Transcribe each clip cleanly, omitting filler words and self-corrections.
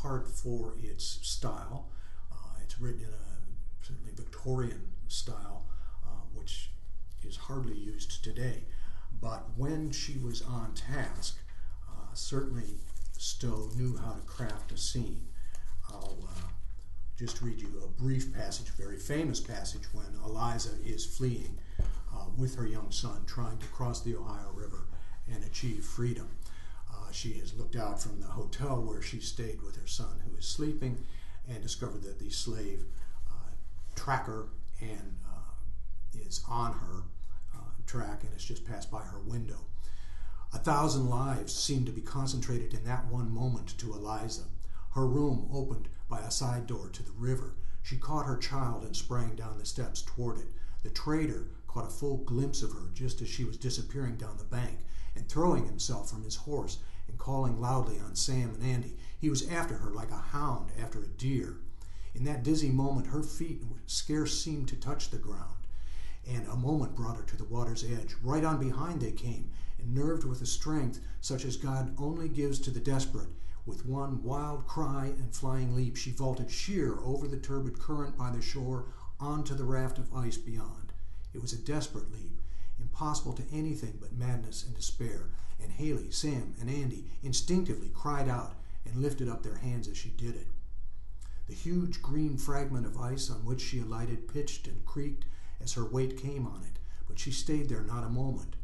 part for its style. It's written in a certainly Victorian style, which is hardly used today. But when she was on task, certainly Stowe knew how to craft a scene. I'll just read you a brief passage, a very famous passage, when Eliza is fleeing with her young son, trying to cross the Ohio River and achieve freedom. She has looked out from the hotel where she stayed with her son, who is sleeping, and discovered that the slave tracker and is on her track and has just passed by her window. 1,000 lives seemed to be concentrated in that one moment to Eliza. Her room opened by a side door to the river. She caught her child and sprang down the steps toward it. The trader caught a full glimpse of her just as she was disappearing down the bank, and throwing himself from his horse and calling loudly on Sam and Andy. He was after her like a hound after a deer. In that dizzy moment, her feet scarce seemed to touch the ground, and a moment brought her to the water's edge. Right on behind they came, and nerved with a strength such as God only gives to the desperate. With one wild cry and flying leap, she vaulted sheer over the turbid current by the shore onto the raft of ice beyond. It was a desperate leap, impossible to anything but madness and despair, and Haley, Sam, and Andy instinctively cried out and lifted up their hands as she did it. The huge green fragment of ice on which she alighted pitched and creaked as her weight came on it, but she stayed there not a moment.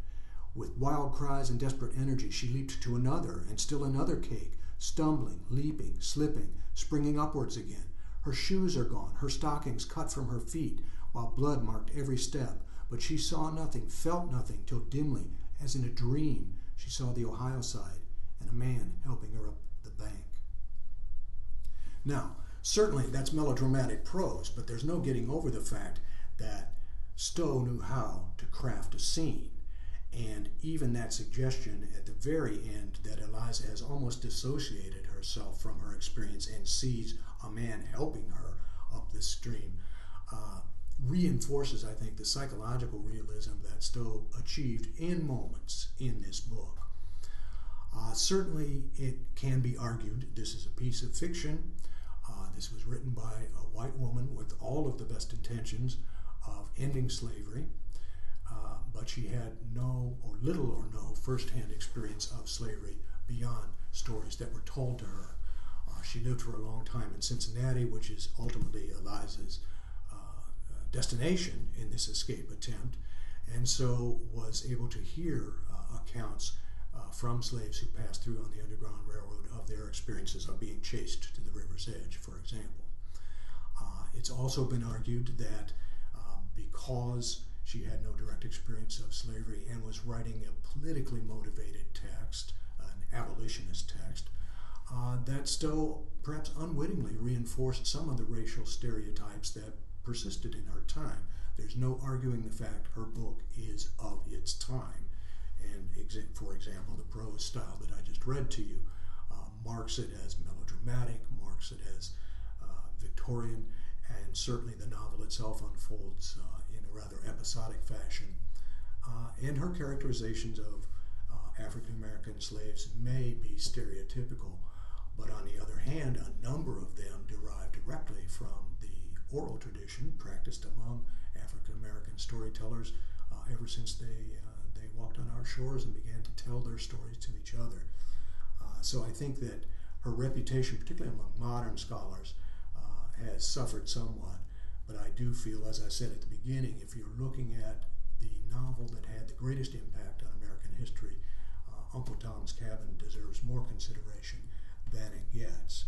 With wild cries and desperate energy, she leaped to another and still another cake, stumbling, leaping, slipping, springing upwards again. Her shoes are gone, her stockings cut from her feet, while blood marked every step. But she saw nothing, felt nothing, till dimly, as in a dream, she saw the Ohio side and a man helping her up the bank. Now, certainly that's melodramatic prose, but there's no getting over the fact that Stowe knew how to craft a scene. And even that suggestion at the very end that Eliza has almost dissociated herself from her experience and sees a man helping her up the stream reinforces, I think, the psychological realism that Stowe achieved in moments in this book. Certainly it can be argued this is a piece of fiction. This was written by a white woman with all of the best intentions of ending slavery. But she had no, or little or no, first-hand experience of slavery beyond stories that were told to her. She lived for a long time in Cincinnati, which is ultimately Eliza's destination in this escape attempt, and so was able to hear accounts from slaves who passed through on the Underground Railroad of their experiences of being chased to the river's edge, for example. It's also been argued that because she had no direct experience of slavery and was writing a politically motivated text, an abolitionist text, that Stowe perhaps unwittingly reinforced some of the racial stereotypes that persisted in her time. There's no arguing the fact her book is of its time. And for example, the prose style that I just read to you marks it as melodramatic, marks it as Victorian, and certainly the novel itself unfolds in a rather episodic fashion. And her characterizations of African American slaves may be stereotypical, but on the other hand, a number of them derive directly from the oral tradition practiced among African American storytellers ever since they walked on our shores and began to tell their stories to each other. So I think that her reputation, particularly among modern scholars, has suffered somewhat, but I do feel, as I said at the beginning, if you're looking at the novel that had the greatest impact on American history, Uncle Tom's Cabin deserves more consideration than it gets.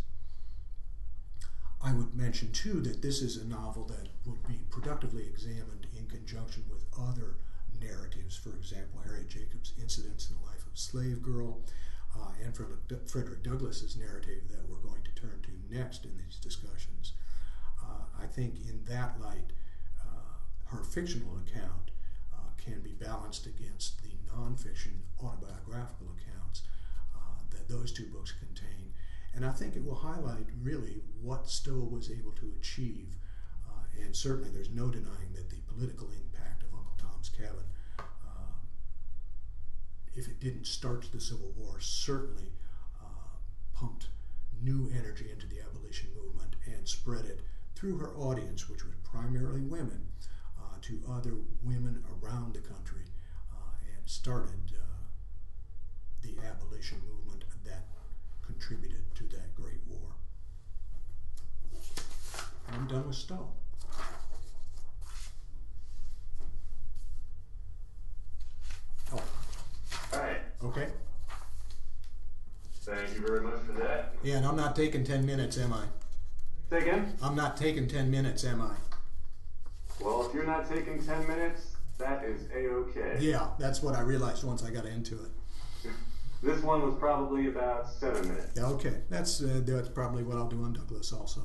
I would mention too that this is a novel that would be productively examined in conjunction with other narratives, for example, Harriet Jacobs' Incidents in the Life of a Slave Girl, and Frederick Douglass's narrative that we're going to turn to next in these discussions. I think in that light, her fictional account can be balanced against the nonfiction autobiographical accounts that those two books contain. And I think it will highlight really what Stowe was able to achieve. And certainly there's no denying that the political impact of Uncle Tom's Cabin, if it didn't start the Civil War, certainly pumped new energy into the abolition movement and spread it through her audience, which was primarily women, to other women around the country, and started the abolition movement that contributed to that Great War. I'm done with Stowe. Oh. All right. Okay. Thank you very much for that. Yeah, and I'm not taking 10 minutes, am I? Say again? I'm not taking 10 minutes, am I? Well, if you're not taking 10 minutes, that is A-okay. Yeah, that's what I realized once I got into it. This one was probably about 7 minutes. Yeah, okay. That's probably what I'll do on Douglas also.